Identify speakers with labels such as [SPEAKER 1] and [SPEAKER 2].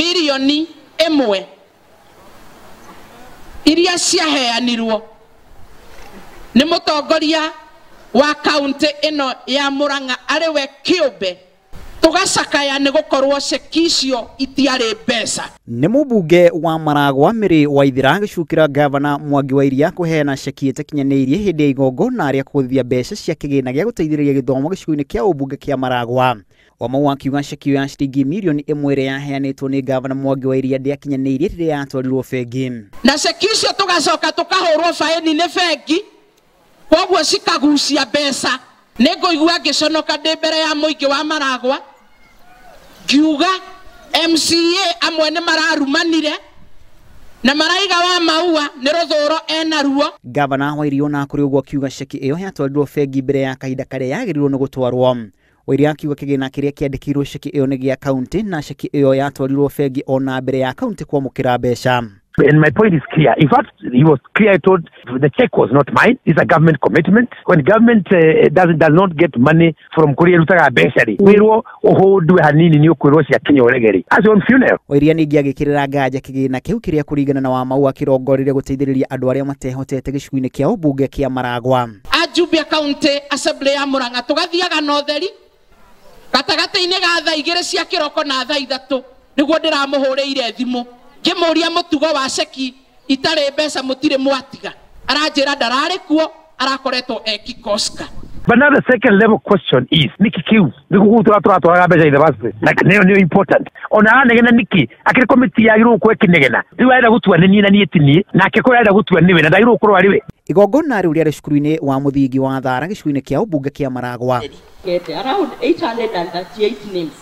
[SPEAKER 1] milioni 1 iria ciaheanirwo ni mutongoria wa kaunti ino ya Murang'a ariwe Kiumbe tugacakaya ni gukorwo cekicio itiari mbeca.
[SPEAKER 2] Ni mubunge wa Maragwa Mary Waithira gicukira gavana Mwangi wa Iria kuheana ceki itakinyanirie hindi ya igongona aria kuthia mbeca cia kigina gia guteithiriria githomo gicigo-ini kia ubunge kia Maragwa. Wamwe akiuga ceki ya ciringi milioni 1 iria yaheanitwo ni gavana Mwangi wa Iria ndiakinyanirie riria yatwarirwo bengi.
[SPEAKER 1] Na cekicio tugacoka tukahurwo faini ni bengi kwoguo cikagucia mbeca. Niguigua ngiconoka ndi mbere ya muingi wa Maragwa ngiuga MCA amwe ni mararumanire na maraiga wa maua ni ruthuro ena ruo.
[SPEAKER 2] Gavana wa Iria na kuri uguo akiuga ceki iyo yatwarirwo bengi mbere ya kahinda karia yagirirwo ni gutwarwo. Wairia akiuga kigina kiria kiandikirwo ceki iyo ni gia county na ceki iyo yatwarirwo bengi ona mbere ya county kwamukira mbeca.
[SPEAKER 3] And my point is clear. In fact, he was clear. I told the check was not mine. It's a government commitment. When government does not get money from Korea, lutaga besari. Wiro oho duwe hanini niyo kurosi ya Kenya oregeri. As on funeral.
[SPEAKER 2] Wairia ningi agikirira ngaja kigina kiu kiria kurigana na Wamau akirongorire guteithiriria andu aria matehotete gicigo-ini kia ubunge kia Maragwa.
[SPEAKER 1] Ajubia County Assembly ya Murang'a tugathiaga na utheri gatagati-ini ga thaa 2 cia kiroko na thaa 3 niguo ndiramuhuriire thimu ngimuria mutugo wa ceki itari mbeca mutire mwatiga aranjira ndarari kuo arakoretwo ekikoska.
[SPEAKER 3] But now the second level question is Niki Kiu nikugutura turatwara mbeca in the first place. Like neo important ona negena Niki akiri committee ya iru kweki negena riu aenda gutua ni na ni etini na akiko aenda gutua niwe na ndairu kurwa ariwe
[SPEAKER 2] igongona riu ria cukuru-ini wa muthingi wa Thara gicigo-ini kia ubunge kia Maragwa.
[SPEAKER 4] Get around 838 names.